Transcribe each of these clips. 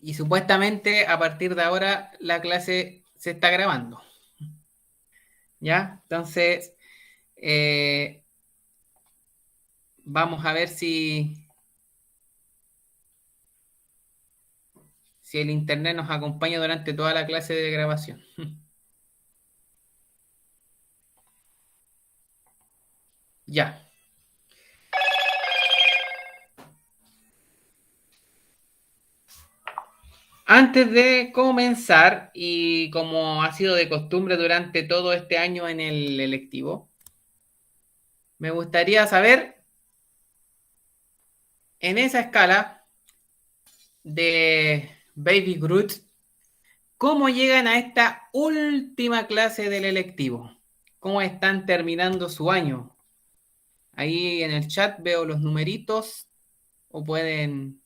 Y supuestamente a partir de ahora la clase se está grabando. ¿Ya? Entonces, vamos a ver si el internet nos acompaña durante toda la clase de grabación. Ya. Antes de comenzar, y como ha sido de costumbre durante todo este año en el electivo, me gustaría saber, en esa escala de Baby Groot, ¿cómo llegan a esta última clase del electivo? ¿Cómo están terminando su año? Ahí en el chat veo los numeritos, o pueden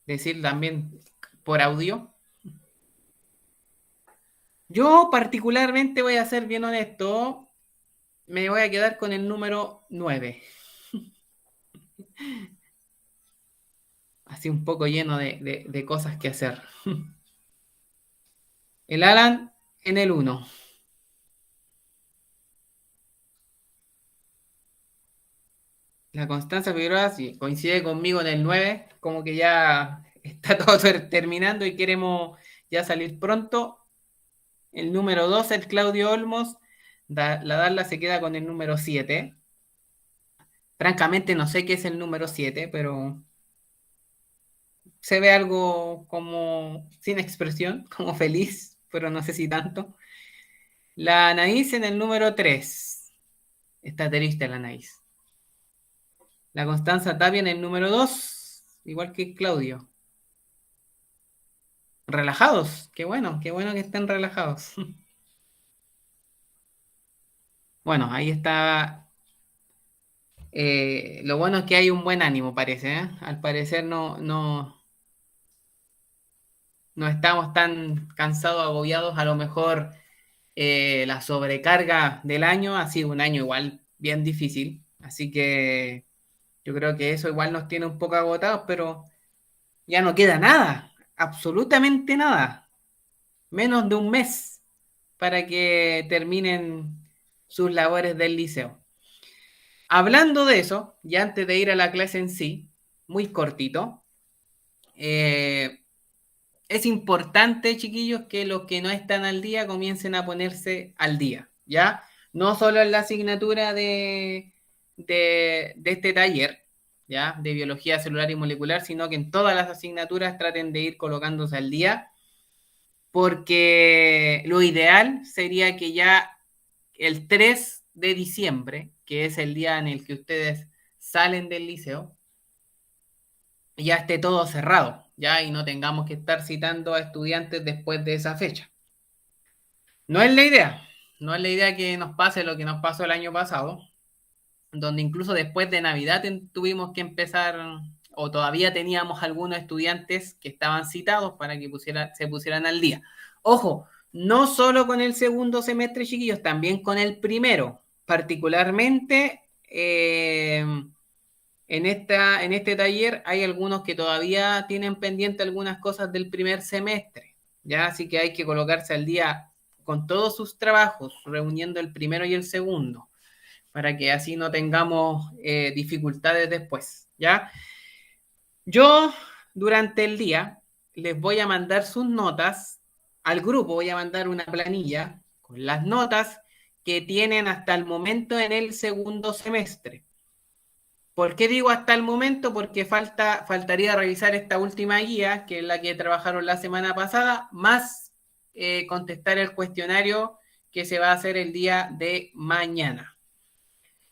decir también por audio. Yo particularmente voy a ser bien honesto, me voy a quedar con el número 9. Así un poco lleno de cosas que hacer. El Alan en el 1. La Constanza Figueroa sí, coincide conmigo en el 9, como que ya está todo terminando y queremos ya salir pronto. El número 2, el Claudio Olmos. La Darla se queda con el número 7. Francamente no sé qué es el número 7, pero se ve algo como sin expresión, como feliz, pero no sé si tanto. La Anaís en el número 3. Está triste la Anaís. La Constanza Tapia en el número 2, igual que Claudio. Relajados, qué bueno que estén relajados. Bueno, ahí está. Lo bueno es que hay un buen ánimo, parece, ¿eh? Al parecer no estamos tan cansados, agobiados. A lo mejor la sobrecarga del año ha sido un año igual bien difícil. Así que yo creo que eso igual nos tiene un poco agotados, pero ya no queda nada, absolutamente nada. Menos de un mes para que terminen sus labores del liceo. Hablando de eso, ya antes de ir a la clase en sí, muy cortito, eh, es importante, chiquillos, que los que no están al día comiencen a ponerse al día, ¿ya? No solo en la asignatura de este taller, ¿ya? De biología celular y molecular, sino que en todas las asignaturas traten de ir colocándose al día, porque lo ideal sería que ya el 3 de diciembre, que es el día en el que ustedes salen del liceo, ya esté todo cerrado, ya, y no tengamos que estar citando a estudiantes después de esa fecha. No es la idea, no es la idea que nos pase lo que nos pasó el año pasado, donde incluso después de Navidad tuvimos que empezar, o todavía teníamos algunos estudiantes que estaban citados para que se pusieran al día. Ojo, no solo con el segundo semestre, chiquillos, también con el primero, particularmente en este taller hay algunos que todavía tienen pendiente algunas cosas del primer semestre, ¿ya? Así que hay que colocarse al día con todos sus trabajos, reuniendo el primero y el segundo, para que así no tengamos dificultades después, ¿ya? Yo, durante el día, les voy a mandar sus notas al grupo, voy a mandar una planilla con las notas que tienen hasta el momento en el segundo semestre. ¿Por qué digo hasta el momento? Porque faltaría revisar esta última guía, que es la que trabajaron la semana pasada, más contestar el cuestionario que se va a hacer el día de mañana.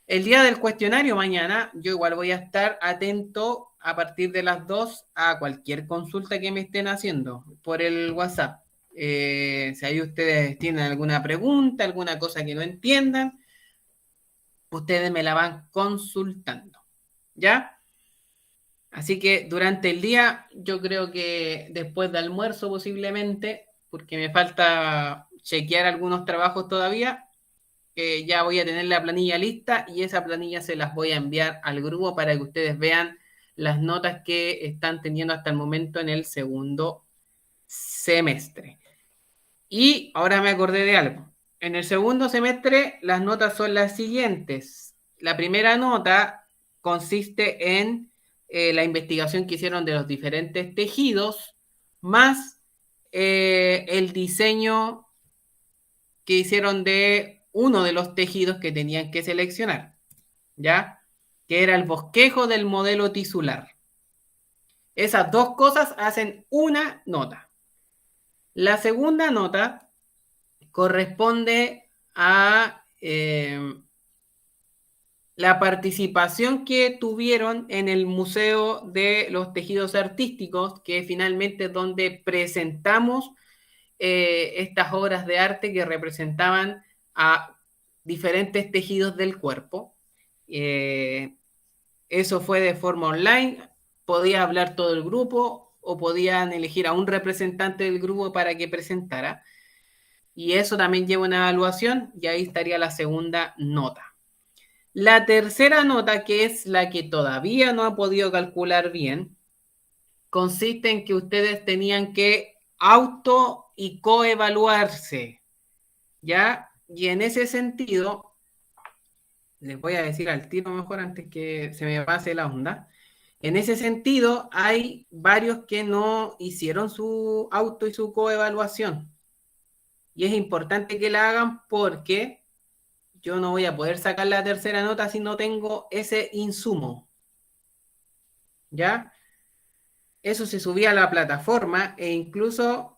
El día del cuestionario mañana, yo igual voy a estar atento a partir de las 2 a cualquier consulta que me estén haciendo por el WhatsApp. Si ahí ustedes tienen alguna pregunta, alguna cosa que no entiendan, ustedes me la van consultando. ¿Ya? Así que durante el día, yo creo que después de almuerzo posiblemente, porque me falta chequear algunos trabajos todavía, ya voy a tener la planilla lista y esa planilla se las voy a enviar al grupo para que ustedes vean las notas que están teniendo hasta el momento en el segundo semestre. Y ahora me acordé de algo. En el segundo semestre las notas son las siguientes. La primera nota consiste en la investigación que hicieron de los diferentes tejidos, más el diseño que hicieron de uno de los tejidos que tenían que seleccionar, ¿ya? Que era el bosquejo del modelo tisular. Esas dos cosas hacen una nota. La segunda nota corresponde a la participación que tuvieron en el Museo de los Tejidos Artísticos, que finalmente es donde presentamos estas obras de arte que representaban a diferentes tejidos del cuerpo. Eso fue de forma online, podía hablar todo el grupo o podían elegir a un representante del grupo para que presentara. Y eso también lleva una evaluación y ahí estaría la segunda nota. La tercera nota, que es la que todavía no ha podido calcular bien, consiste en que ustedes tenían que auto y coevaluarse, ¿ya? Y en ese sentido, les voy a decir al tiro mejor antes que se me pase la onda. En ese sentido, hay varios que no hicieron su auto y su coevaluación. Y es importante que la hagan porque yo no voy a poder sacar la tercera nota si no tengo ese insumo. ¿Ya? Eso se subía a la plataforma e incluso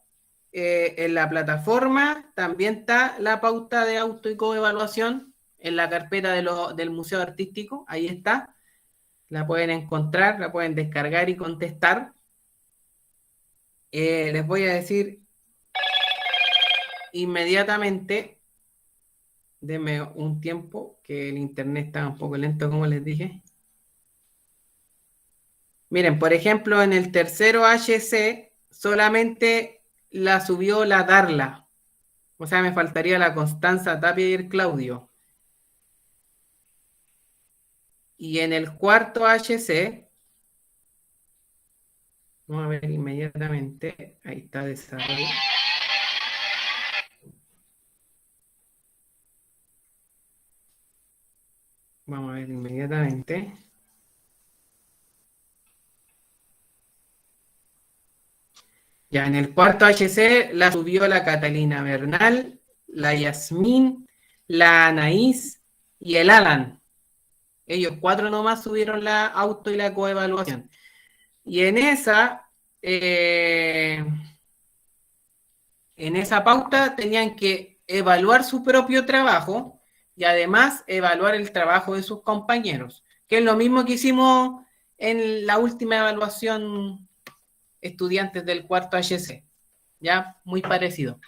en la plataforma también está la pauta de auto y coevaluación en la carpeta del Museo Artístico. Ahí está. La pueden encontrar, la pueden descargar y contestar. Les voy a decir inmediatamente, denme un tiempo, que el internet está un poco lento, como les dije. Miren, por ejemplo, en el tercero HC solamente la subió la Darla. O sea, me faltaría la Constanza Tapia y el Claudio. Y en el cuarto HC, vamos a ver inmediatamente, ahí está desarrollo. Vamos a ver inmediatamente. Ya, en el cuarto HC la subió la Catalina Bernal, la Yasmín, la Anaís y el Alan. Ellos 4 nomás subieron la auto y la coevaluación. Y en esa pauta tenían que evaluar su propio trabajo y además evaluar el trabajo de sus compañeros, que es lo mismo que hicimos en la última evaluación estudiantes del cuarto HC, ya muy parecido.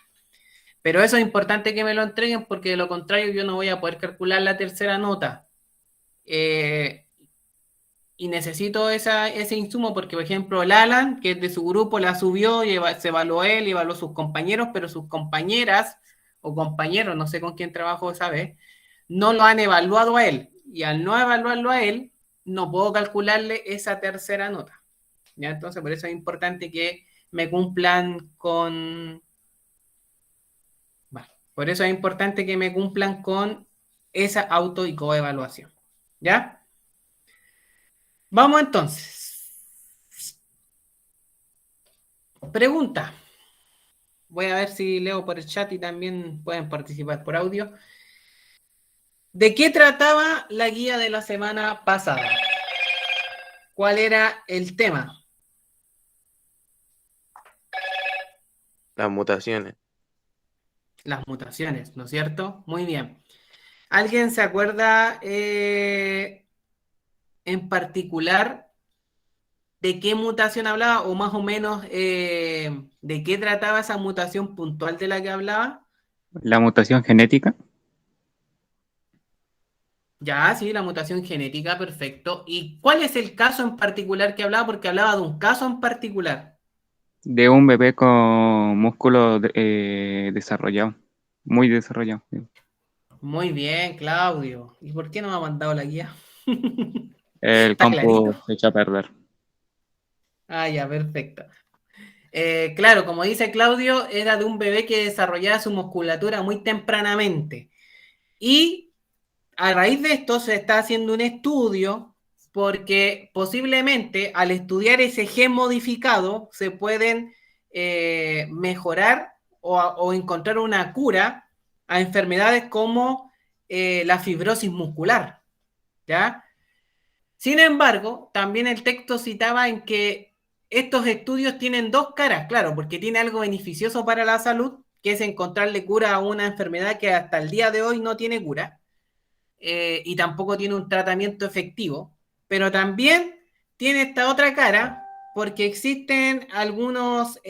Pero eso es importante que me lo entreguen porque de lo contrario yo no voy a poder calcular la tercera nota. Y necesito ese insumo porque, por ejemplo, el Alan, que es de su grupo, la subió y se evaluó él y evaluó sus compañeros, pero sus compañeras o compañeros, no sé con quién trabajo esa vez, no lo han evaluado a él. Y al no evaluarlo a él, no puedo calcularle esa tercera nota. ¿Ya? Entonces, por eso es importante que me cumplan con... Bueno, por eso es importante que me cumplan con esa auto y coevaluación. ¿Ya? Vamos entonces. Pregunta. Voy a ver si leo por el chat y también pueden participar por audio. ¿De qué trataba la guía de la semana pasada? ¿Cuál era el tema? Las mutaciones. Las mutaciones, ¿no es cierto? Muy bien. ¿Alguien se acuerda en particular de qué mutación hablaba o más o menos de qué trataba esa mutación puntual de la que hablaba? La mutación genética. Ya, sí, la mutación genética, perfecto. ¿Y cuál es el caso en particular que hablaba? Porque hablaba de un caso en particular. De un bebé con músculo desarrollado, muy desarrollado. Muy bien, Claudio. ¿Y por qué no me ha mandado la guía? El Está clarito. compu se echa a perder. Ah, ya, perfecto. Claro, como dice Claudio, era de un bebé que desarrollaba su musculatura muy tempranamente. Y a raíz de esto se está haciendo un estudio porque posiblemente al estudiar ese gen modificado se pueden mejorar o encontrar una cura a enfermedades como la fibrosis muscular, ¿ya? Sin embargo, también el texto citaba en que estos estudios tienen dos caras, claro, porque tiene algo beneficioso para la salud, que es encontrarle cura a una enfermedad que hasta el día de hoy no tiene cura, y tampoco tiene un tratamiento efectivo, pero también tiene esta otra cara porque existen algunos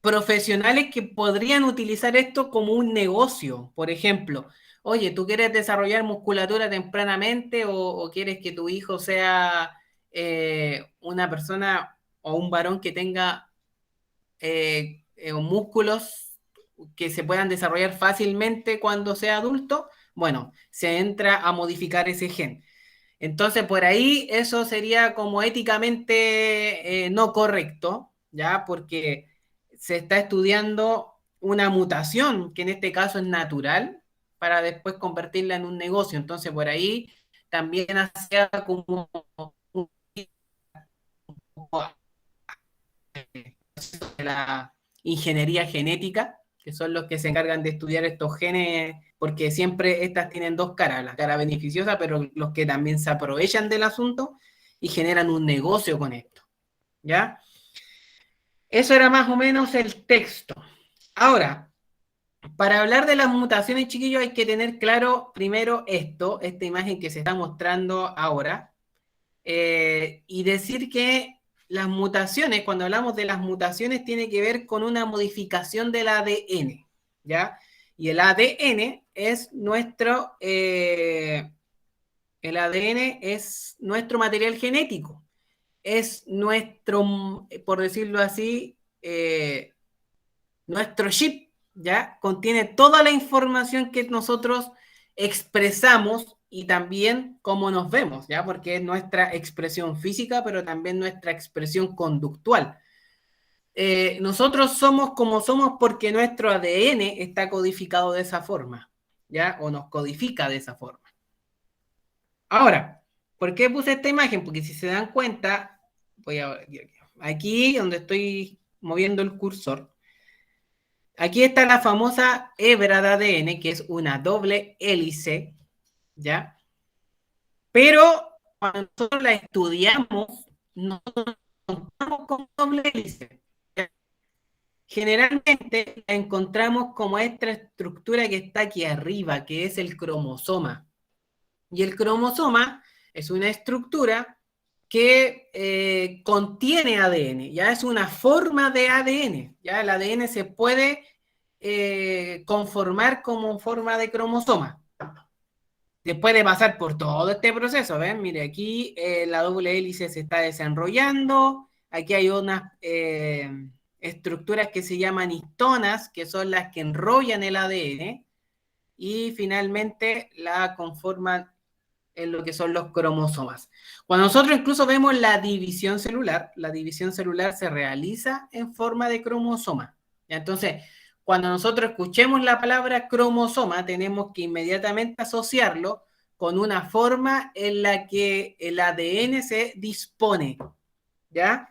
profesionales que podrían utilizar esto como un negocio. Por ejemplo, oye, ¿tú quieres desarrollar musculatura tempranamente o quieres que tu hijo sea una persona o un varón que tenga músculos que se puedan desarrollar fácilmente cuando sea adulto? Bueno, se entra a modificar ese gen. Entonces, por ahí eso sería como éticamente no correcto, ¿ya? Porque se está estudiando una mutación, que en este caso es natural, para después convertirla en un negocio. Entonces, por ahí también hacía como la ingeniería genética, que son los que se encargan de estudiar estos genes, porque siempre estas tienen dos caras, la cara beneficiosa, pero los que también se aprovechan del asunto y generan un negocio con esto, ¿ya? Eso era más o menos el texto. Ahora, para hablar de las mutaciones, chiquillos, hay que tener claro primero esta imagen que se está mostrando ahora, y decir que las mutaciones, cuando hablamos de las mutaciones, tiene que ver con una modificación del ADN, ¿ya? Y el ADN es nuestro material genético, es nuestro, por decirlo así, nuestro chip, ¿ya? Contiene toda la información que nosotros expresamos y también cómo nos vemos, ¿ya? Porque es nuestra expresión física, pero también nuestra expresión conductual. Nosotros somos como somos porque nuestro ADN está codificado de esa forma, ¿ya? O nos codifica de esa forma. Ahora, ¿por qué puse esta imagen? Porque si se dan cuenta, aquí donde estoy moviendo el cursor, aquí está la famosa hebra de ADN, que es una doble hélice, ¿ya? Pero cuando nosotros la estudiamos, nosotros la encontramos como doble hélice. ¿Ya? Generalmente la encontramos como esta estructura que está aquí arriba, que es el cromosoma. Y el cromosoma es una estructura que contiene ADN, ya es una forma de ADN, ya el ADN se puede conformar como forma de cromosoma. Después de pasar por todo este proceso, ¿ven? Mire, aquí la doble hélice se está desarrollando, aquí hay unas estructuras que se llaman histonas, que son las que enrollan el ADN, y finalmente la conforman en lo que son los cromosomas. Cuando nosotros incluso vemos la división celular se realiza en forma de cromosoma. Entonces, cuando nosotros escuchemos la palabra cromosoma, tenemos que inmediatamente asociarlo con una forma en la que el ADN se dispone, ¿ya?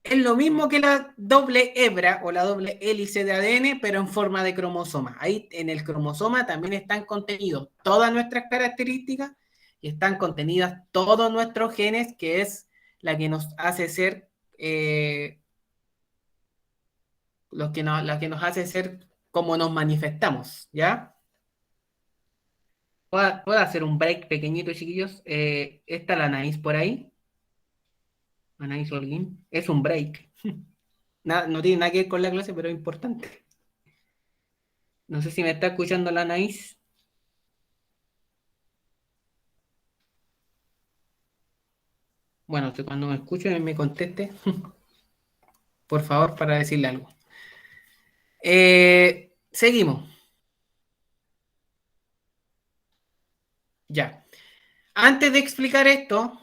Es lo mismo que la doble hebra o la doble hélice de ADN, pero en forma de cromosoma. Ahí en el cromosoma también están contenidos todas nuestras características y están contenidas todos nuestros genes, que es la que nos hace ser, la que nos hace ser como nos manifestamos, ¿ya? ¿Puedo hacer un break pequeñito, chiquillos? ¿Está la Anaís por ahí? Anaís Holguín. Es un break. No tiene nada que ver con la clase, pero es importante. No sé si me está escuchando la Anaís. Bueno, que cuando me escuche me conteste, por favor, para decirle algo. Seguimos. Ya. Antes de explicar esto,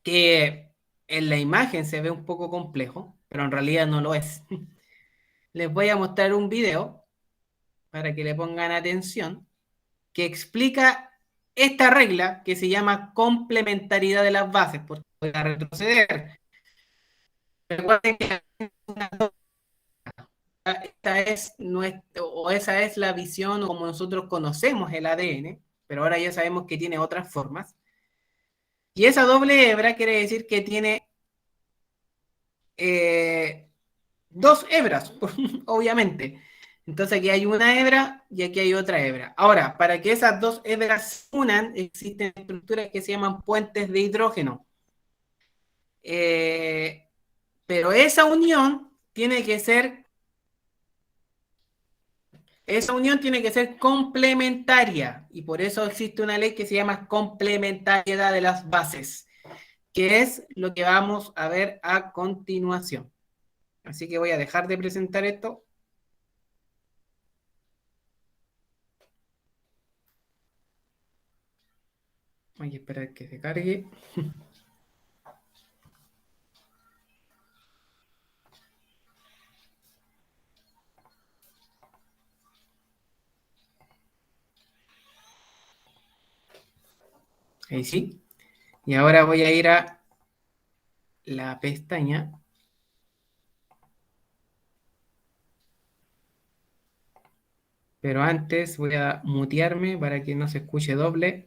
que en la imagen se ve un poco complejo, pero en realidad no lo es. Les voy a mostrar un video para que le pongan atención, que explica esta regla que se llama complementariedad de las bases, porque voy a retroceder. Recuerden que esta es nuestra, o esa es la visión como nosotros conocemos el ADN, pero ahora ya sabemos que tiene otras formas. Y esa doble hebra quiere decir que tiene dos hebras, obviamente. Entonces aquí hay una hebra y aquí hay otra hebra. Ahora, para que esas dos hebras se unan, existen estructuras que se llaman puentes de hidrógeno. Pero esa unión tiene que ser complementaria y por eso existe una ley que se llama complementariedad de las bases, que es lo que vamos a ver a continuación. Así que voy a dejar de presentar esto. Voy a esperar que se cargue. Ahí sí. Y ahora voy a ir a la pestaña. Pero antes voy a mutearme para que no se escuche doble.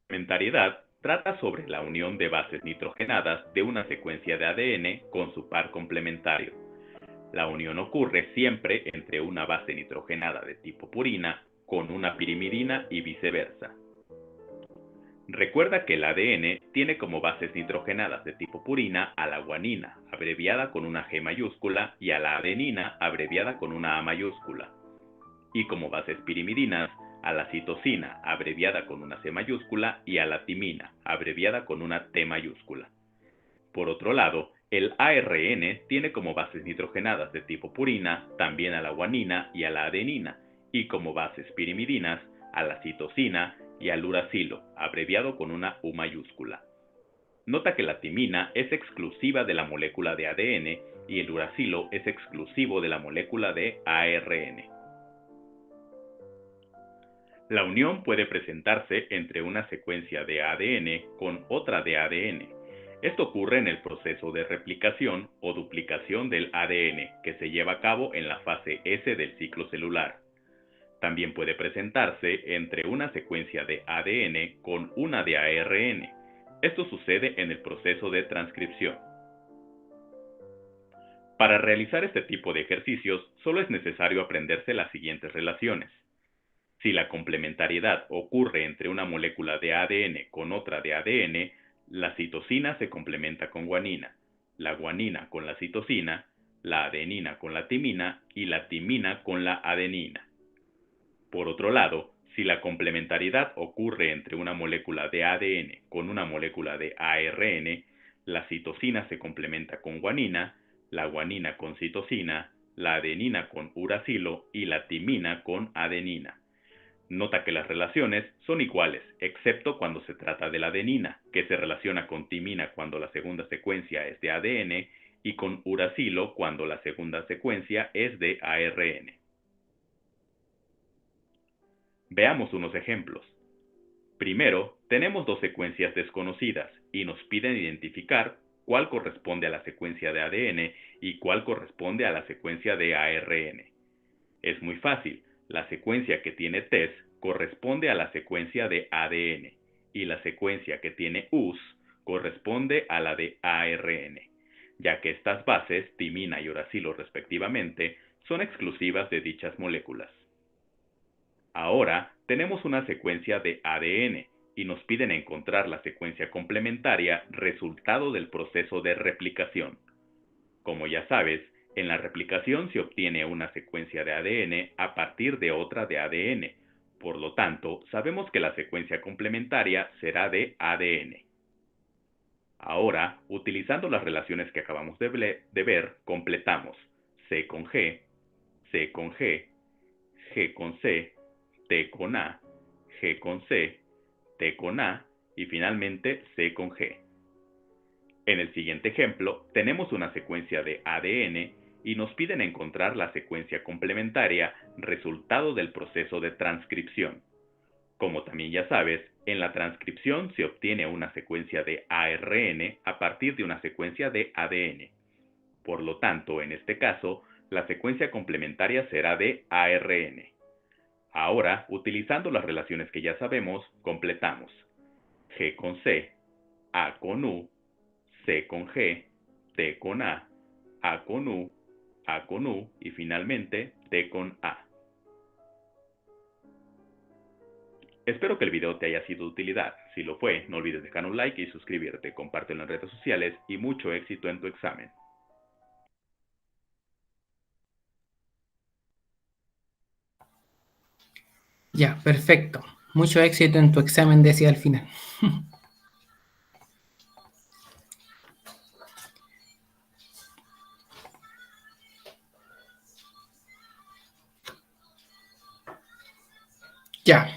Complementariedad trata sobre la unión de bases nitrogenadas de una secuencia de ADN con su par complementario. La unión ocurre siempre entre una base nitrogenada de tipo purina con una pirimidina y viceversa. Recuerda que el ADN tiene como bases nitrogenadas de tipo purina a la guanina, abreviada con una G mayúscula, y a la adenina, abreviada con una A mayúscula. Y como bases pirimidinas, a la citosina, abreviada con una C mayúscula, y a la timina, abreviada con una T mayúscula. Por otro lado, el ARN tiene como bases nitrogenadas de tipo purina también a la guanina y a la adenina, y como bases pirimidinas a la citosina y al uracilo, abreviado con una U mayúscula. Nota que la timina es exclusiva de la molécula de ADN y el uracilo es exclusivo de la molécula de ARN. La unión puede presentarse entre una secuencia de ADN con otra de ADN. Esto ocurre en el proceso de replicación o duplicación del ADN, que se lleva a cabo en la fase S del ciclo celular. También puede presentarse entre una secuencia de ADN con una de ARN. Esto sucede en el proceso de transcripción. Para realizar este tipo de ejercicios, solo es necesario aprenderse las siguientes relaciones. Si la complementariedad ocurre entre una molécula de ADN con otra de ADN, la citosina se complementa con guanina, la guanina con la citosina, la adenina con la timina y la timina con la adenina. Por otro lado, si la complementariedad ocurre entre una molécula de ADN con una molécula de ARN, la citosina se complementa con guanina, la guanina con citosina, la adenina con uracilo y la timina con adenina. Nota que las relaciones son iguales, excepto cuando se trata de la adenina, que se relaciona con timina cuando la segunda secuencia es de ADN y con uracilo cuando la segunda secuencia es de ARN. Veamos unos ejemplos. Primero, tenemos dos secuencias desconocidas y nos piden identificar cuál corresponde a la secuencia de ADN y cuál corresponde a la secuencia de ARN. Es muy fácil, la secuencia que tiene TES corresponde a la secuencia de ADN y la secuencia que tiene US corresponde a la de ARN, ya que estas bases, timina y uracilo respectivamente, son exclusivas de dichas moléculas. Ahora tenemos una secuencia de ADN y nos piden encontrar la secuencia complementaria resultado del proceso de replicación. Como ya sabes, en la replicación se obtiene una secuencia de ADN a partir de otra de ADN. Por lo tanto, sabemos que la secuencia complementaria será de ADN. Ahora, utilizando las relaciones que acabamos de ver, completamos C con G, C con G, G con C, T con A, G con C, T con A y finalmente C con G. En el siguiente ejemplo, tenemos una secuencia de ADN y nos piden encontrar la secuencia complementaria resultado del proceso de transcripción. Como también ya sabes, en la transcripción se obtiene una secuencia de ARN a partir de una secuencia de ADN. Por lo tanto, en este caso, la secuencia complementaria será de ARN. Ahora, utilizando las relaciones que ya sabemos, completamos G con C, A con U, C con G, T con A con U, A con U y finalmente T con A. Espero que el video te haya sido de utilidad. Si lo fue, no olvides dejar un like y suscribirte, compártelo en redes sociales y mucho éxito en tu examen. Ya, perfecto. Mucho éxito en tu examen, decía al final. Ya.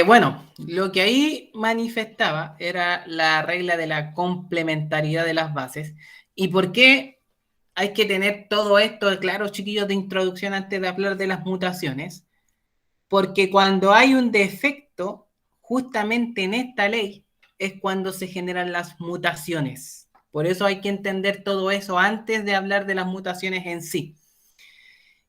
Bueno, lo que ahí manifestaba era la regla de la complementariedad de las bases. ¿Y por qué hay que tener todo esto claro, chiquillos, de introducción antes de hablar de las mutaciones? Porque cuando hay un defecto, justamente en esta ley, es cuando se generan las mutaciones. Por eso hay que entender todo eso antes de hablar de las mutaciones en sí.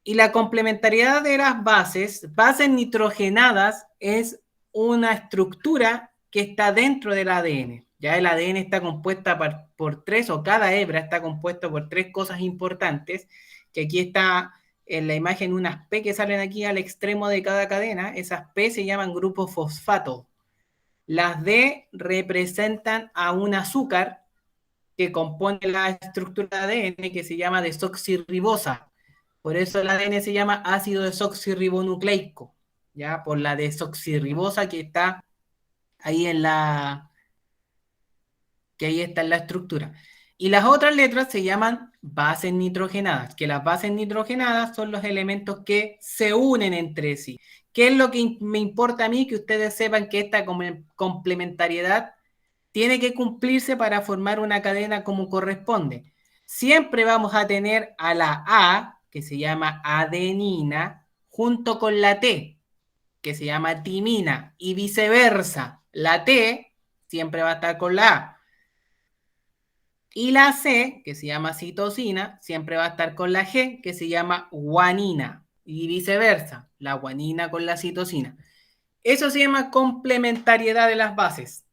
Y la complementariedad de las bases nitrogenadas, es una estructura que está dentro del ADN. Ya el ADN está compuesta por tres, o cada hebra está compuesta por tres cosas importantes, que aquí está en la imagen unas P que salen aquí al extremo de cada cadena. Esas P se llaman grupos fosfato. Las D representan a un azúcar que compone la estructura de ADN, que se llama desoxirribosa. Por eso el ADN se llama ácido desoxirribonucleico, ¿ya? Por la desoxirribosa que está ahí que ahí está en la estructura. Y las otras letras se llaman bases nitrogenadas, que las bases nitrogenadas son los elementos que se unen entre sí. ¿Qué es lo que me importa a mí? Que ustedes sepan que esta complementariedad tiene que cumplirse para formar una cadena como corresponde. Siempre vamos a tener a la A, que se llama adenina, junto con la T, que se llama timina, y viceversa. La T siempre va a estar con la A. Y la C, que se llama citosina, siempre va a estar con la G, que se llama guanina, y viceversa, la guanina con la citosina. Eso se llama complementariedad de las bases.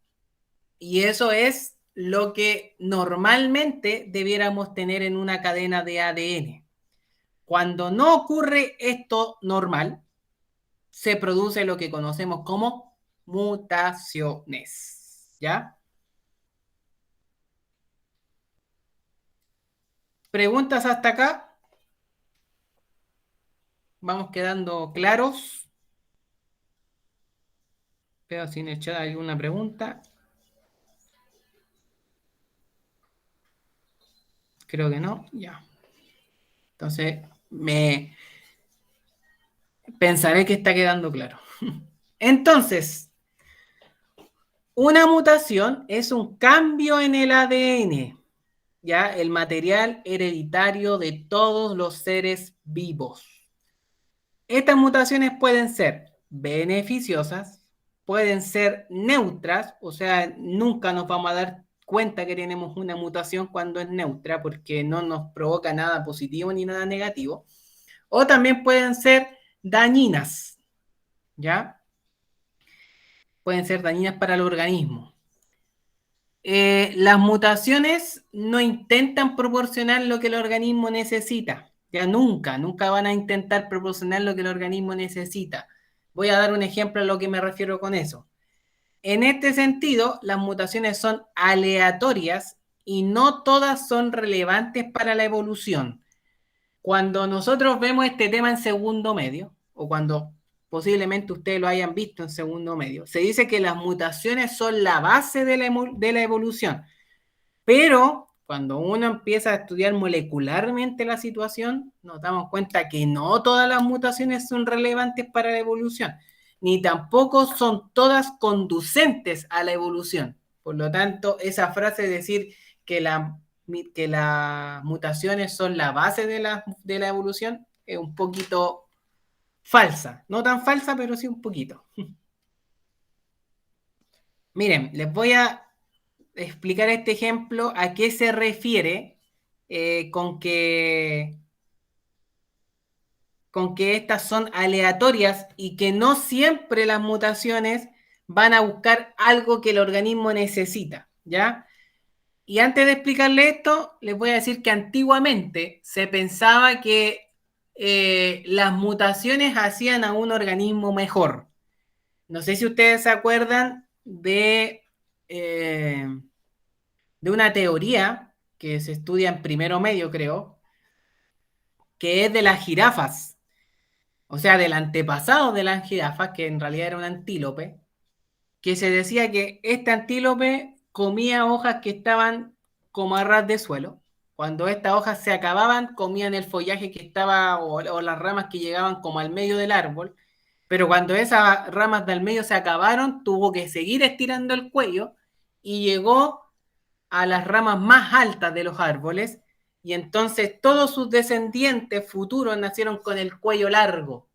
Y eso es lo que normalmente debiéramos tener en una cadena de ADN. Cuando no ocurre esto normal, se produce lo que conocemos como mutaciones. ¿Ya? ¿Preguntas hasta acá? ¿Vamos quedando claros? Veo si en el chat hay alguna pregunta. Creo que no, ya. Entonces, pensaré que está quedando claro. Entonces, una mutación es un cambio en el ADN, ya el material hereditario de todos los seres vivos. Estas mutaciones pueden ser beneficiosas, pueden ser neutras, o sea, nunca nos vamos a dar cuenta que tenemos una mutación cuando es neutra, porque no nos provoca nada positivo ni nada negativo, o también pueden ser dañinas, ¿ya? Pueden ser dañinas para el organismo. Las mutaciones no intentan proporcionar lo que el organismo necesita, ya nunca van a intentar proporcionar lo que el organismo necesita. Voy a dar un ejemplo a lo que me refiero con eso. En este sentido, las mutaciones son aleatorias y no todas son relevantes para la evolución. Cuando nosotros vemos este tema en segundo medio, o cuando posiblemente ustedes lo hayan visto en segundo medio, se dice que las mutaciones son la base de la evolución. Pero cuando uno empieza a estudiar molecularmente la situación, nos damos cuenta que no todas las mutaciones son relevantes para la evolución, ni tampoco son todas conducentes a la evolución. Por lo tanto, esa frase de decir que las mutaciones son la base de la evolución es un poquito falsa. No tan falsa, pero sí un poquito. Miren, les voy a explicar este ejemplo a qué se refiere con que estas son aleatorias y que no siempre las mutaciones van a buscar algo que el organismo necesita, ¿ya? Y antes de explicarle esto, les voy a decir que antiguamente se pensaba que las mutaciones hacían a un organismo mejor. No sé si ustedes se acuerdan de una teoría que se estudia en primero medio, creo, que es de las jirafas. O sea, del antepasado de las jirafas, que en realidad era un antílope, que se decía que este antílope comía hojas que estaban como a ras de suelo. Cuando estas hojas se acababan, comían el follaje que estaba o las ramas que llegaban como al medio del árbol. Pero cuando esas ramas del medio se acabaron, tuvo que seguir estirando el cuello y llegó a las ramas más altas de los árboles, y entonces todos sus descendientes futuros nacieron con el cuello largo.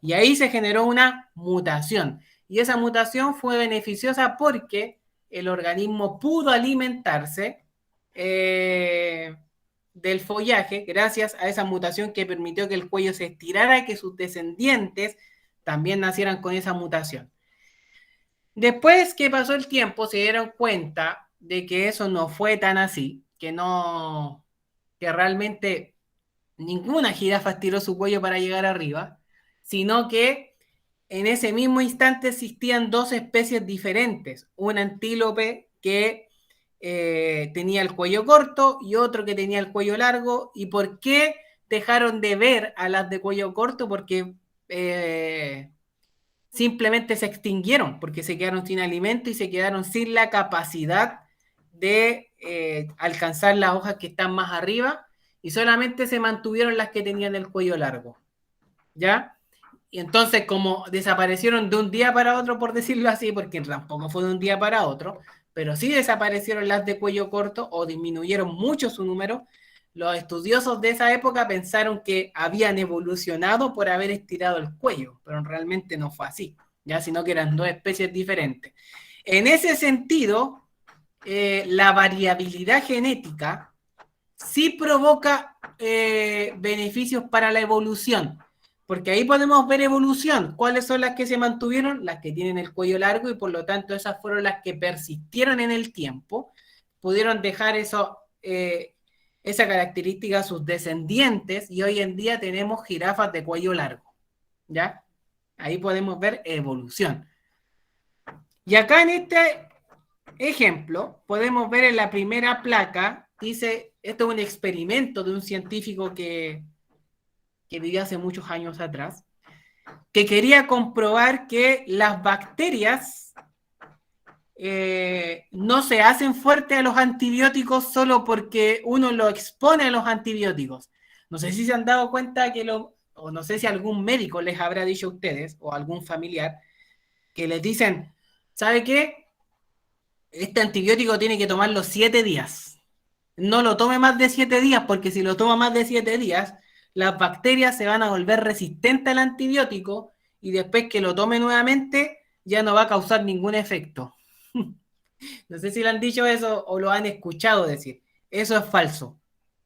Y ahí se generó una mutación. Y esa mutación fue beneficiosa porque el organismo pudo alimentarse del follaje gracias a esa mutación que permitió que el cuello se estirara y que sus descendientes también nacieran con esa mutación. Después que pasó el tiempo, se dieron cuenta de que eso no fue tan así, que realmente ninguna jirafa estiró su cuello para llegar arriba, sino que en ese mismo instante existían dos especies diferentes, un antílope que tenía el cuello corto y otro que tenía el cuello largo. ¿Y por qué dejaron de ver a las de cuello corto? Porque simplemente se extinguieron, porque se quedaron sin alimento y se quedaron sin la capacidad de alcanzar las hojas que están más arriba, y solamente se mantuvieron las que tenían el cuello largo, ¿ya? Y entonces, como desaparecieron de un día para otro, por decirlo así, porque tampoco fue de un día para otro, pero sí desaparecieron las de cuello corto o disminuyeron mucho su número, los estudiosos de esa época pensaron que habían evolucionado por haber estirado el cuello, pero realmente no fue así, ¿ya? Sino que eran dos especies diferentes. En ese sentido, la variabilidad genética sí provoca beneficios para la evolución, porque ahí podemos ver evolución. ¿Cuáles son las que se mantuvieron? Las que tienen el cuello largo, y por lo tanto esas fueron las que persistieron en el tiempo, pudieron dejar esa característica a sus descendientes, y hoy en día tenemos jirafas de cuello largo, ¿ya? Ahí podemos ver evolución. Y acá en este ejemplo podemos ver en la primera placa, dice, esto es un experimento de un científico que vivió hace muchos años atrás, que quería comprobar que las bacterias no se hacen fuertes a los antibióticos solo porque uno lo expone a los antibióticos. No sé si se han dado cuenta o no sé si algún médico les habrá dicho a ustedes, o algún familiar, que les dicen, ¿sabe qué? Este antibiótico tiene que tomarlo 7 días. No lo tome más de 7 días, porque si lo toma más de 7 días, las bacterias se van a volver resistentes al antibiótico, y después que lo tome nuevamente ya no va a causar ningún efecto. No sé si le han dicho eso o lo han escuchado decir. Eso es falso,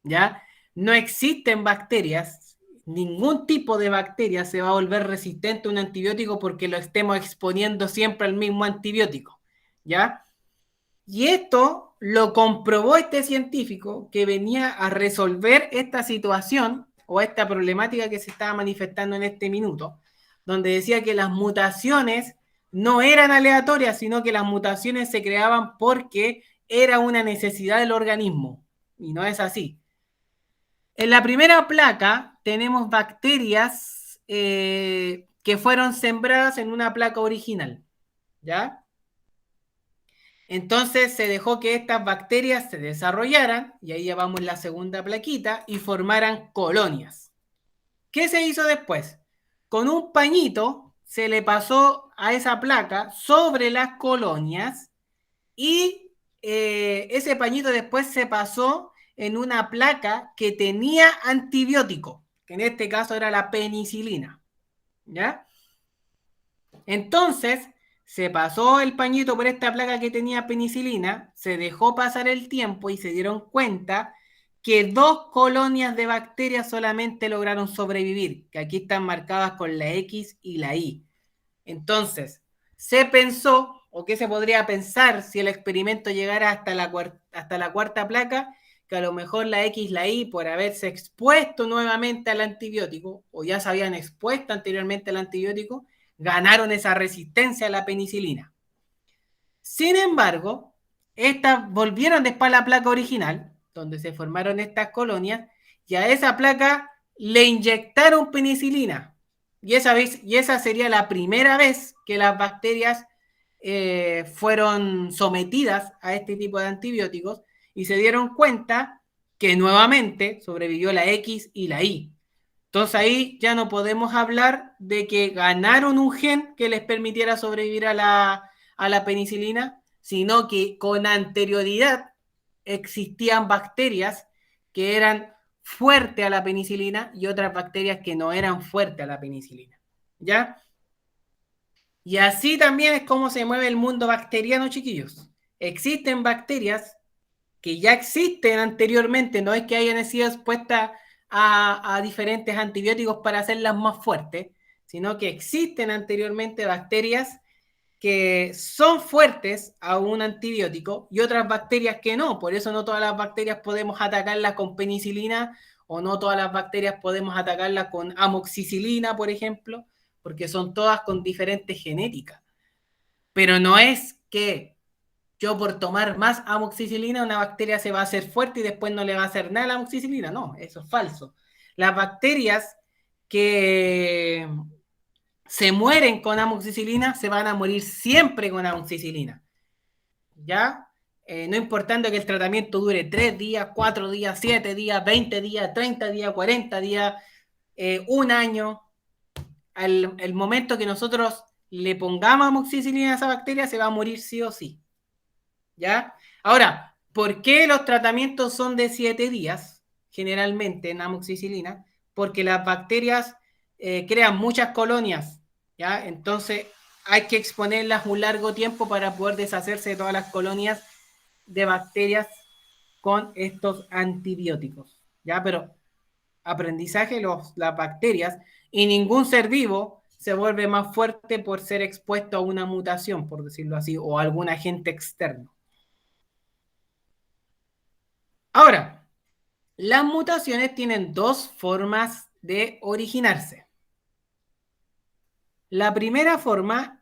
¿ya? No existen bacterias, ningún tipo de bacteria se va a volver resistente a un antibiótico porque lo estemos exponiendo siempre al mismo antibiótico, ¿ya? Y esto lo comprobó este científico que venía a resolver esta situación o esta problemática que se estaba manifestando en este minuto, donde decía que las mutaciones no eran aleatorias, sino que las mutaciones se creaban porque era una necesidad del organismo. Y no es así. En la primera placa tenemos bacterias que fueron sembradas en una placa original, ¿ya? Entonces se dejó que estas bacterias se desarrollaran, y ahí ya vamos en la segunda plaquita, y formaran colonias. ¿Qué se hizo después? Con un pañito se le pasó a esa placa sobre las colonias y ese pañito después se pasó en una placa que tenía antibiótico, que en este caso era la penicilina. ¿Ya? Entonces, se pasó el pañito por esta placa que tenía penicilina, se dejó pasar el tiempo y se dieron cuenta que 2 colonias de bacterias solamente lograron sobrevivir, que aquí están marcadas con la X y la Y. Entonces, se pensó, o qué se podría pensar si el experimento llegara hasta la cuarta placa, que a lo mejor la X y la Y, por haberse expuesto nuevamente al antibiótico, o ya se habían expuesto anteriormente al antibiótico, ganaron esa resistencia a la penicilina. Sin embargo, estas volvieron después a la placa original, donde se formaron estas colonias, y a esa placa le inyectaron penicilina. Y esa sería la primera vez que las bacterias fueron sometidas a este tipo de antibióticos y se dieron cuenta que nuevamente sobrevivió la X y la Y. Entonces ahí ya no podemos hablar de que ganaron un gen que les permitiera sobrevivir a la penicilina, sino que con anterioridad existían bacterias que eran fuertes a la penicilina y otras bacterias que no eran fuertes a la penicilina. ¿Ya? Y así también es como se mueve el mundo bacteriano, chiquillos. Existen bacterias que ya existen anteriormente, no es que hayan sido expuestas a diferentes antibióticos para hacerlas más fuertes, sino que existen anteriormente bacterias que son fuertes a un antibiótico y otras bacterias que no. Por eso no todas las bacterias podemos atacarlas con penicilina o no todas las bacterias podemos atacarlas con amoxicilina, por ejemplo, porque son todas con diferentes genéticas. Pero no es que yo por tomar más amoxicilina una bacteria se va a hacer fuerte y después no le va a hacer nada a la amoxicilina. No, eso es falso. Las bacterias que se mueren con amoxicilina se van a morir siempre con amoxicilina. ¿Ya? No importando que el tratamiento dure 3 días, 4 días, 7 días, 20 días, 30 días, 40 días, un año. El momento que nosotros le pongamos amoxicilina a esa bacteria se va a morir sí o sí. ¿Ya? Ahora, ¿por qué los tratamientos son de 7 días? Generalmente en amoxicilina, porque las bacterias crean muchas colonias, ¿ya? Entonces hay que exponerlas un largo tiempo para poder deshacerse de todas las colonias de bacterias con estos antibióticos, ¿ya? Pero aprendizaje, las bacterias y ningún ser vivo se vuelve más fuerte por ser expuesto a una mutación, por decirlo así, o a algún agente externo. Ahora, las mutaciones tienen 2 formas de originarse. La primera forma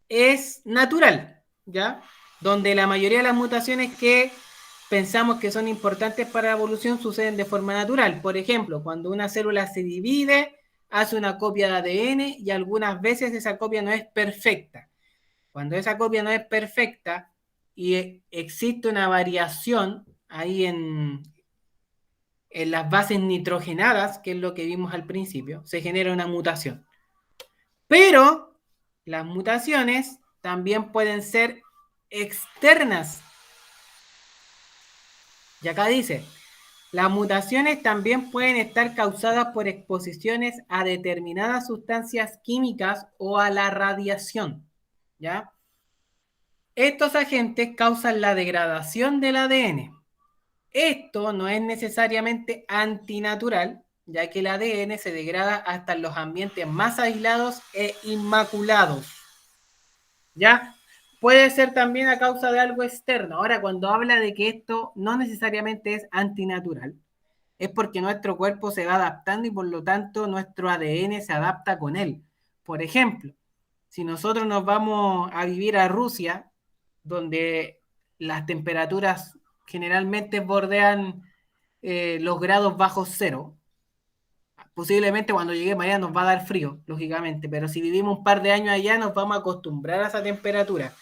es natural, ¿ya? Donde la mayoría de las mutaciones que pensamos que son importantes para la evolución suceden de forma natural. Por ejemplo, cuando una célula se divide, hace una copia de ADN y algunas veces esa copia no es perfecta. Cuando esa copia no es perfecta y existe una variación ahí en las bases nitrogenadas, que es lo que vimos al principio, se genera una mutación. Pero las mutaciones también pueden ser externas. Y acá dice, las mutaciones también pueden estar causadas por exposiciones a determinadas sustancias químicas o a la radiación, ¿ya? Estos agentes causan la degradación del ADN. Esto no es necesariamente antinatural, ya que el ADN se degrada hasta en los ambientes más aislados e inmaculados. ¿Ya? Puede ser también a causa de algo externo. Ahora, cuando habla de que esto no necesariamente es antinatural, es porque nuestro cuerpo se va adaptando y por lo tanto nuestro ADN se adapta con él. Por ejemplo, si nosotros nos vamos a vivir a Rusia, donde las temperaturas generalmente bordean los grados bajo cero, posiblemente cuando lleguemos allá nos va a dar frío, lógicamente, pero si vivimos un par de años allá nos vamos a acostumbrar a esa temperatura.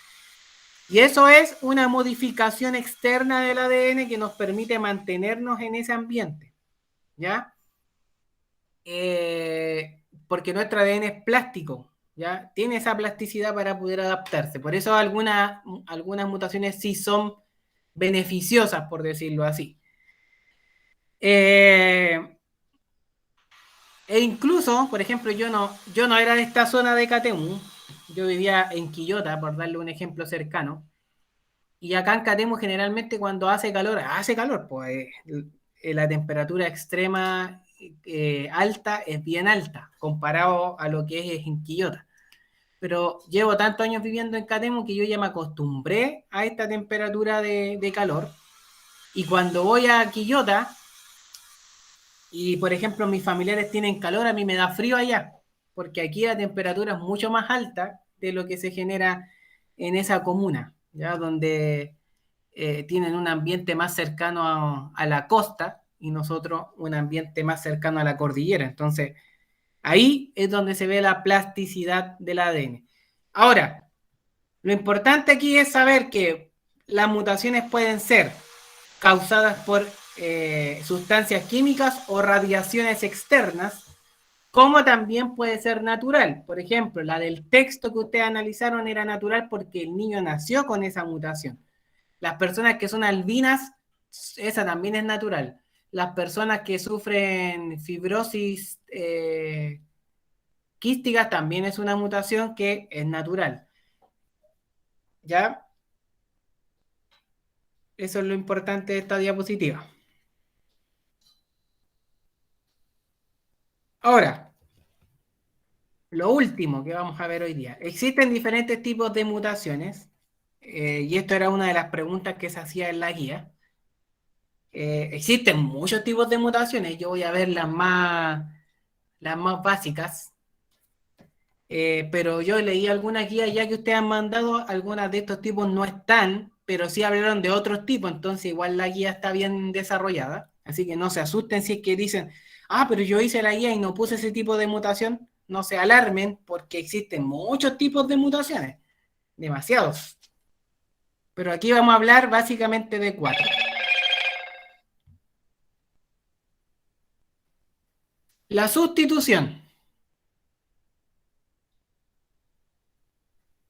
Y eso es una modificación externa del ADN que nos permite mantenernos en ese ambiente, ¿ya? Porque nuestro ADN es plástico, ¿ya? Tiene esa plasticidad para poder adaptarse. Por eso algunas mutaciones sí son beneficiosas, por decirlo así. E incluso, por ejemplo, yo no era de esta zona de Catemu, yo vivía en Quillota, por darle un ejemplo cercano, y acá en Catemu generalmente cuando hace calor, pues la temperatura extrema alta es bien alta, comparado a lo que es en Quillota. Pero llevo tantos años viviendo en Catemu que yo ya me acostumbré a esta temperatura de calor, y cuando voy a Quillota, y por ejemplo mis familiares tienen calor, a mí me da frío allá, porque aquí la temperatura es mucho más alta de lo que se genera en esa comuna, ¿ya? Donde tienen un ambiente más cercano a la costa y nosotros un ambiente más cercano a la cordillera. Entonces, ahí es donde se ve la plasticidad del ADN. Ahora, lo importante aquí es saber que las mutaciones pueden ser causadas por sustancias químicas o radiaciones externas, como también puede ser natural. Por ejemplo, la del texto que ustedes analizaron era natural porque el niño nació con esa mutación. Las personas que son albinas, esa también es natural. Las personas que sufren fibrosis quística también es una mutación que es natural. ¿Ya? Eso es lo importante de esta diapositiva. Ahora, lo último que vamos a ver hoy día. Existen diferentes tipos de mutaciones, y esto era una de las preguntas que se hacía en la guía. Existen muchos tipos de mutaciones, yo voy a ver las más básicas, pero yo leí algunas guías ya que ustedes han mandado, algunas de estos tipos no están, pero sí hablaron de otros tipos, entonces igual la guía está bien desarrollada, así que no se asusten si es que dicen, pero yo hice la guía y no puse ese tipo de mutación, no se alarmen porque existen muchos tipos de mutaciones, demasiados, pero aquí vamos a hablar básicamente de 4. La sustitución.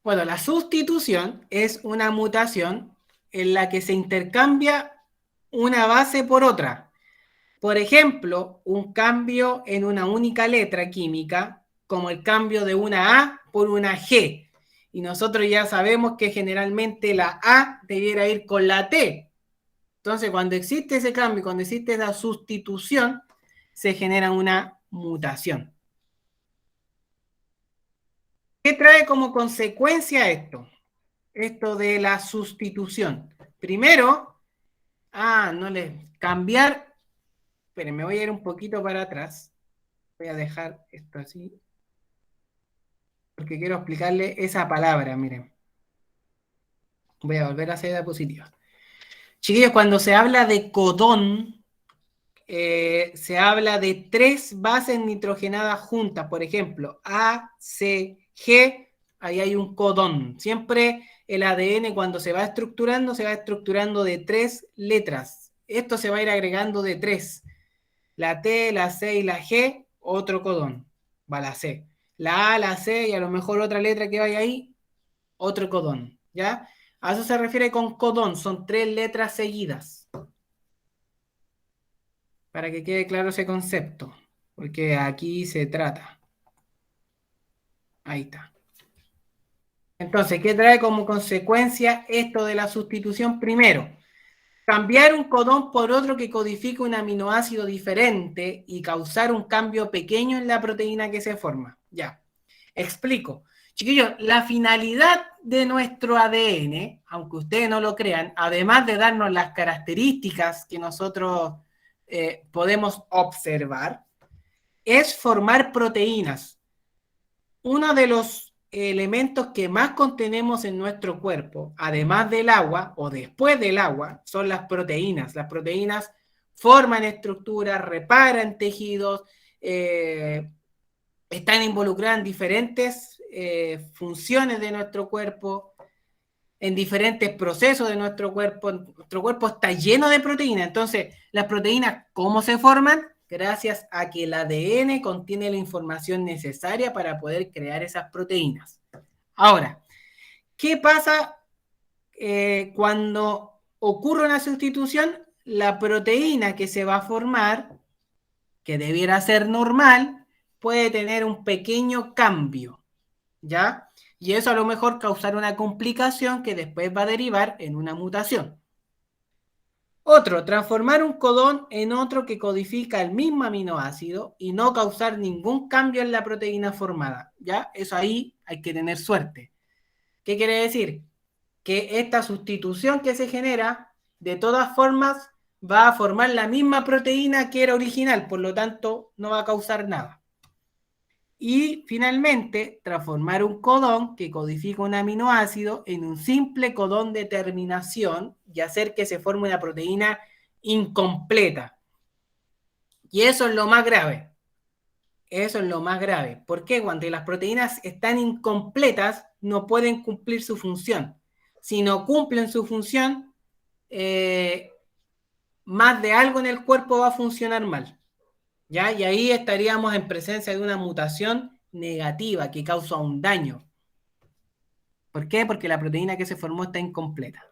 Bueno, la sustitución es una mutación en la que se intercambia una base por otra. Por ejemplo, un cambio en una única letra química, como el cambio de una A por una G. Y nosotros ya sabemos que generalmente la A debiera ir con la T. Entonces, cuando existe ese cambio, cuando existe esa sustitución, se genera una mutación. ¿Qué trae como consecuencia esto? Esto de la sustitución. Primero, cambiar. Esperen, me voy a ir un poquito para atrás. Voy a dejar esto así. Porque quiero explicarle esa palabra, miren. Voy a volver a hacer diapositiva. Chiquillos, cuando se habla de codón, se habla de 3 bases nitrogenadas juntas. Por ejemplo, A, C, G, ahí hay un codón. Siempre el ADN cuando se va estructurando de 3 letras. Esto se va a ir agregando de 3. La T, la C y la G, otro codón. Va la C. La A, la C y a lo mejor otra letra que vaya ahí, otro codón. ¿Ya? A eso se refiere con codón. Son 3 letras seguidas. Para que quede claro ese concepto. Porque aquí se trata. Ahí está. Entonces, ¿qué trae como consecuencia esto de la sustitución? Primero, cambiar un codón por otro que codifique un aminoácido diferente y causar un cambio pequeño en la proteína que se forma. Ya, explico. Chiquillos, la finalidad de nuestro ADN, aunque ustedes no lo crean, además de darnos las características que nosotros podemos observar, es formar proteínas. Uno de los elementos que más contenemos en nuestro cuerpo, además del agua o después del agua, son las proteínas. Las proteínas forman estructuras, reparan tejidos, están involucradas en diferentes funciones de nuestro cuerpo. en diferentes procesos de nuestro cuerpo. Nuestro cuerpo está lleno de proteínas. Entonces, las proteínas, ¿cómo se forman? Gracias a que el ADN contiene la información necesaria para poder crear esas proteínas. Ahora, ¿qué pasa cuando ocurre una sustitución? La proteína que se va a formar, que debiera ser normal, puede tener un pequeño cambio, ¿ya? Y eso a lo mejor causar una complicación que después va a derivar en una mutación. Otro, transformar un codón en otro que codifica el mismo aminoácido y no causar ningún cambio en la proteína formada, ¿ya? Eso ahí hay que tener suerte. ¿Qué quiere decir? Que esta sustitución que se genera, de todas formas, va a formar la misma proteína que era original, por lo tanto, no va a causar nada. Y finalmente, transformar un codón que codifica un aminoácido en un simple codón de terminación y hacer que se forme una proteína incompleta. Y eso es lo más grave. Eso es lo más grave. ¿Por qué? Cuando las proteínas están incompletas, no pueden cumplir su función. Si no cumplen su función, más de algo en el cuerpo va a funcionar mal, ¿ya? Y ahí estaríamos en presencia de una mutación negativa que causa un daño. ¿Por qué? Porque la proteína que se formó está incompleta.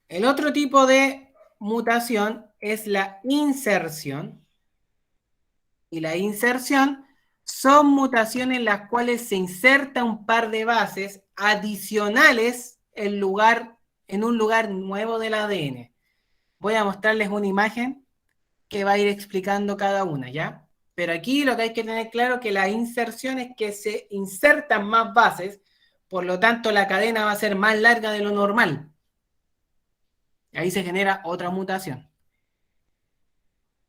El otro tipo de mutación es la inserción. Y la inserción son mutaciones en las cuales se inserta un par de bases adicionales en un lugar nuevo del ADN. Voy a mostrarles una imagen que va a ir explicando cada una, ¿ya? Pero aquí lo que hay que tener claro es que la inserción es que se insertan más bases, por lo tanto la cadena va a ser más larga de lo normal. Ahí se genera otra mutación.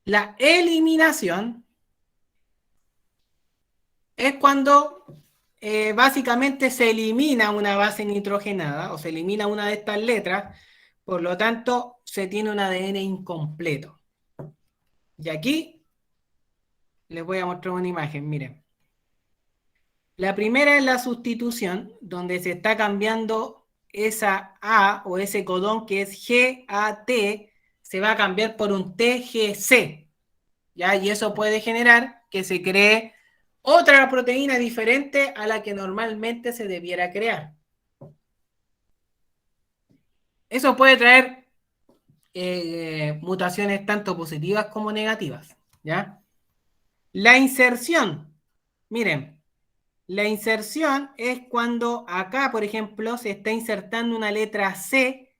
La eliminación es cuando básicamente se elimina una base nitrogenada o se elimina una de estas letras, por lo tanto se tiene un ADN incompleto. Y aquí les voy a mostrar una imagen, miren. La primera es la sustitución, donde se está cambiando esa A o ese codón que es GAT, se va a cambiar por un TGC, ¿ya? Y eso puede generar que se cree otra proteína diferente a la que normalmente se debiera crear. Eso puede traer mutaciones tanto positivas como negativas, ¿ya? La inserción, miren, la inserción es cuando acá, por ejemplo, se está insertando una letra C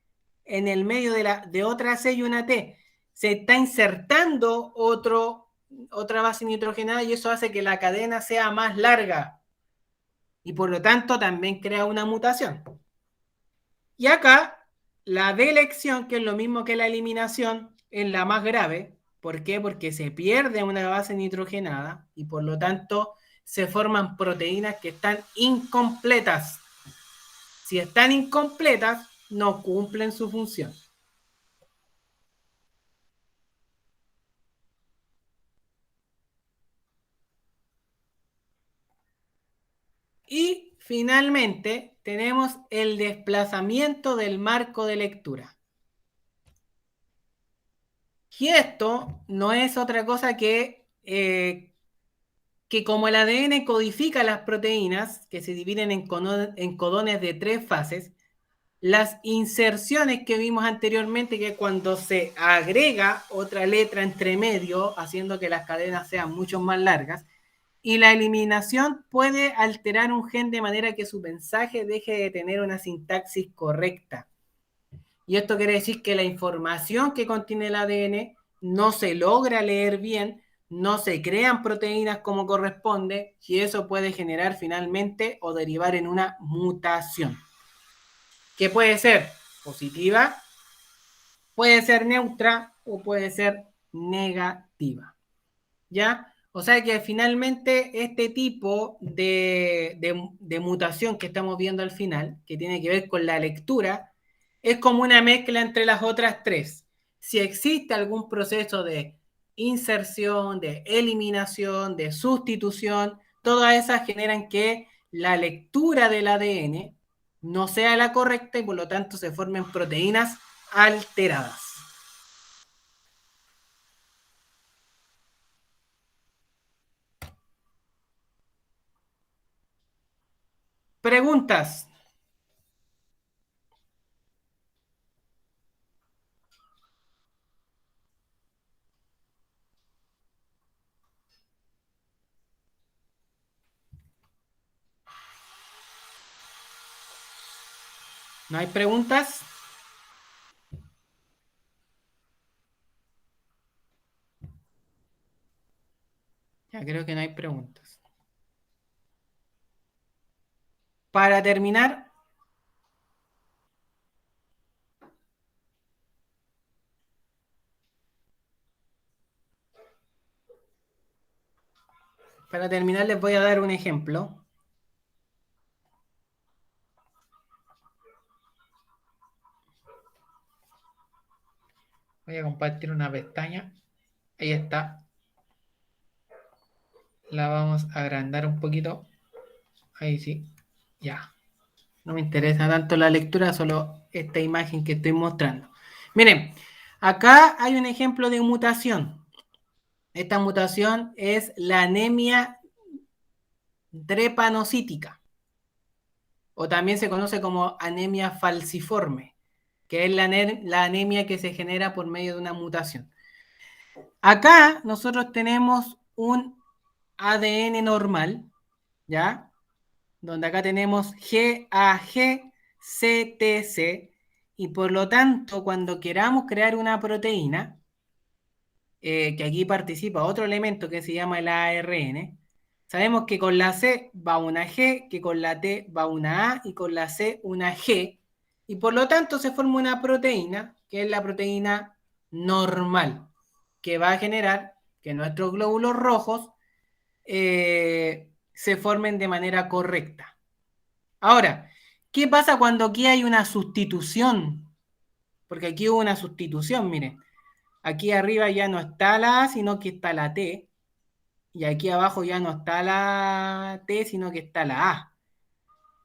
en el medio de otra C y una T. Se está insertando otra base nitrogenada y eso hace que la cadena sea más larga y por lo tanto también crea una mutación. Y acá la delección, que es lo mismo que la eliminación, es la más grave. ¿Por qué? Porque se pierde una base nitrogenada y por lo tanto se forman proteínas que están incompletas. Si están incompletas, no cumplen su función. Y finalmente tenemos el desplazamiento del marco de lectura. Y esto no es otra cosa que como el ADN codifica las proteínas, que se dividen en codones de 3 fases, las inserciones que vimos anteriormente, que cuando se agrega otra letra entre medio, haciendo que las cadenas sean mucho más largas, y la eliminación puede alterar un gen de manera que su mensaje deje de tener una sintaxis correcta. Y esto quiere decir que la información que contiene el ADN no se logra leer bien, no se crean proteínas como corresponde, y eso puede generar finalmente o derivar en una mutación, que puede ser positiva, puede ser neutra o puede ser negativa, ¿ya? O sea que finalmente este tipo de mutación que estamos viendo al final, que tiene que ver con la lectura, es como una mezcla entre las otras tres. Si existe algún proceso de inserción, de eliminación, de sustitución, todas esas generan que la lectura del ADN no sea la correcta y por lo tanto se formen proteínas alteradas. Preguntas. ¿No hay preguntas? Ya creo que no hay preguntas. Para terminar, les voy a dar un ejemplo. Voy a compartir una pestaña. Ahí está. La vamos a agrandar un poquito. Ahí sí. Ya. No me interesa tanto la lectura, solo esta imagen que estoy mostrando. Miren, acá hay un ejemplo de mutación. Esta mutación es la anemia drepanocítica, o también se conoce como anemia falciforme, que es la anemia que se genera por medio de una mutación. Acá nosotros tenemos un ADN normal, ¿ya? Donde acá tenemos GAG, CTC, y por lo tanto, cuando queramos crear una proteína, que aquí participa otro elemento que se llama el ARN, sabemos que con la C va una G, que con la T va una A y con la C una G, y por lo tanto se forma una proteína, que es la proteína normal, que va a generar que nuestros glóbulos rojos se formen de manera correcta. Ahora, ¿qué pasa cuando aquí hay una sustitución? Porque aquí hubo una sustitución, miren. Aquí arriba ya no está la A, sino que está la T. Y aquí abajo ya no está la T, sino que está la A.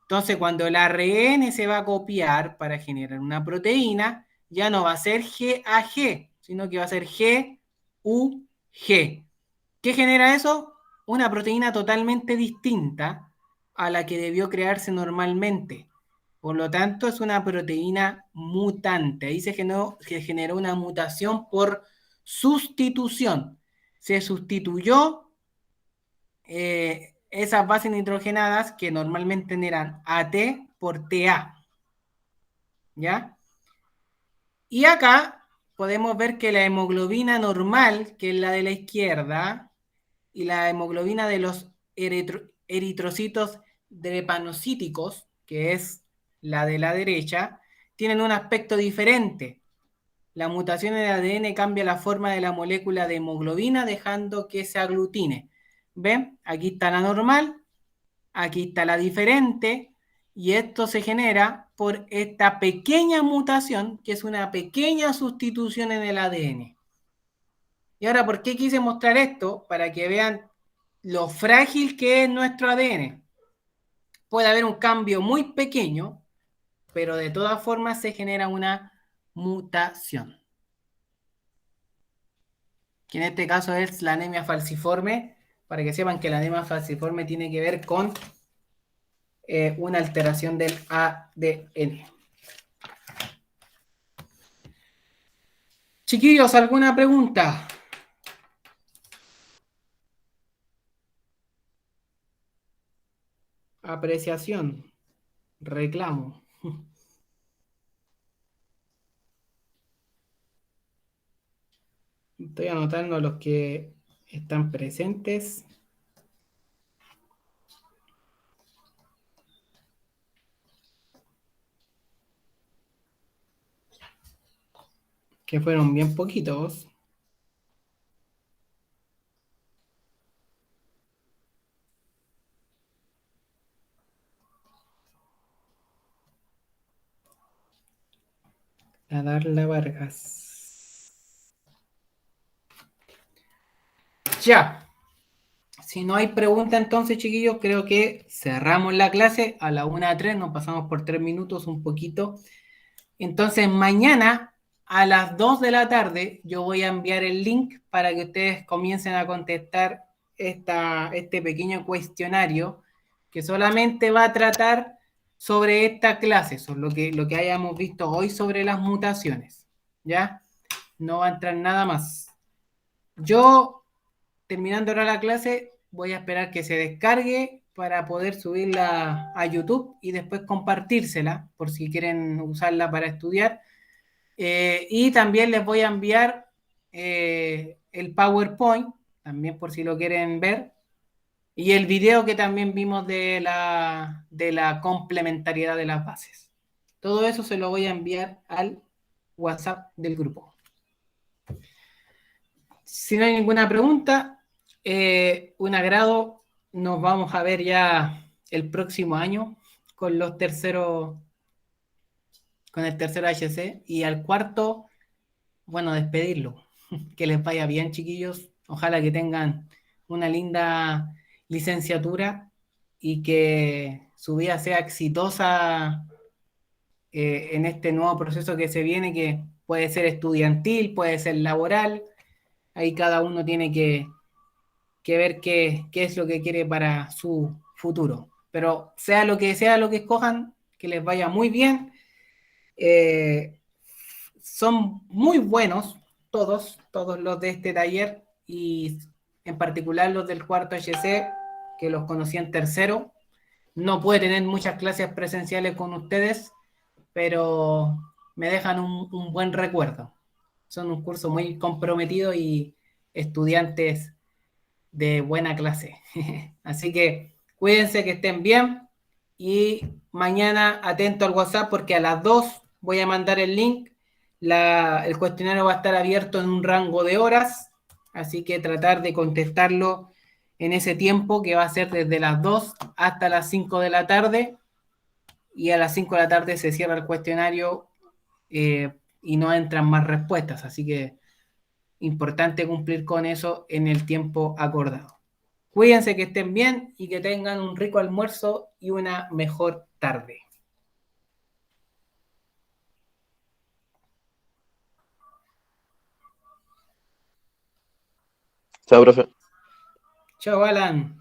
Entonces, cuando el ARN se va a copiar para generar una proteína, ya no va a ser GAG, sino que va a ser GUG. ¿Qué genera eso? Una proteína totalmente distinta a la que debió crearse normalmente. Por lo tanto, es una proteína mutante. Ahí se generó una mutación por sustitución. Se sustituyó esas bases nitrogenadas que normalmente eran AT por TA. ¿Ya? Y acá podemos ver que la hemoglobina normal, que es la de la izquierda, y la hemoglobina de los eritrocitos drepanocíticos, que es la de la derecha, tienen un aspecto diferente. La mutación en el ADN cambia la forma de la molécula de hemoglobina, dejando que se aglutine. ¿Ven? Aquí está la normal, aquí está la diferente, y esto se genera por esta pequeña mutación, que es una pequeña sustitución en el ADN. Y ahora, ¿por qué quise mostrar esto? Para que vean lo frágil que es nuestro ADN. Puede haber un cambio muy pequeño, pero de todas formas se genera una mutación, que en este caso es la anemia falciforme, para que sepan que la anemia falciforme tiene que ver con una alteración del ADN. Chiquillos, ¿alguna pregunta? Apreciación, reclamo. Estoy anotando a los que están presentes. Que fueron bien poquitos. A Darla Vargas. Ya. Si no hay pregunta, entonces, chiquillos, creo que cerramos la clase a la 1:03, nos pasamos por 3 minutos un poquito. Entonces, mañana a las 2 de la tarde yo voy a enviar el link para que ustedes comiencen a contestar este pequeño cuestionario que solamente va a tratar sobre esta clase, sobre lo que hayamos visto hoy sobre las mutaciones. ¿Ya? No va a entrar nada más. Yo, terminando ahora la clase, voy a esperar que se descargue para poder subirla a YouTube y después compartírsela por si quieren usarla para estudiar. Y también les voy a enviar el PowerPoint, también por si lo quieren ver, y el video que también vimos de la complementariedad de las bases. Todo eso se lo voy a enviar al WhatsApp del grupo. Si no hay ninguna pregunta, un agrado. Nos vamos a ver ya el próximo año con los terceros, con el tercero HC y al cuarto, bueno, despedirlo. Que les vaya bien, chiquillos. Ojalá que tengan una linda licenciatura y que su vida sea exitosa en este nuevo proceso que se viene, que puede ser estudiantil, puede ser laboral. Ahí cada uno tiene que ver qué es lo que quiere para su futuro. Pero sea lo que escojan, que les vaya muy bien. Son muy buenos todos los de este taller y en particular los del cuarto HC, que los conocí en tercero. No pude tener muchas clases presenciales con ustedes, pero me dejan un buen recuerdo. Son un curso muy comprometido y estudiantes de buena clase. Así que cuídense, que estén bien y mañana atento al WhatsApp porque a las 2 voy a mandar el link. El cuestionario va a estar abierto en un rango de horas, así que tratar de contestarlo en ese tiempo que va a ser desde las 2 hasta las 5 de la tarde y a las 5 de la tarde se cierra el cuestionario y no entran más respuestas, así que importante cumplir con eso en el tiempo acordado. Cuídense, que estén bien y que tengan un rico almuerzo y una mejor tarde. Chao, profe. Chao, Alan.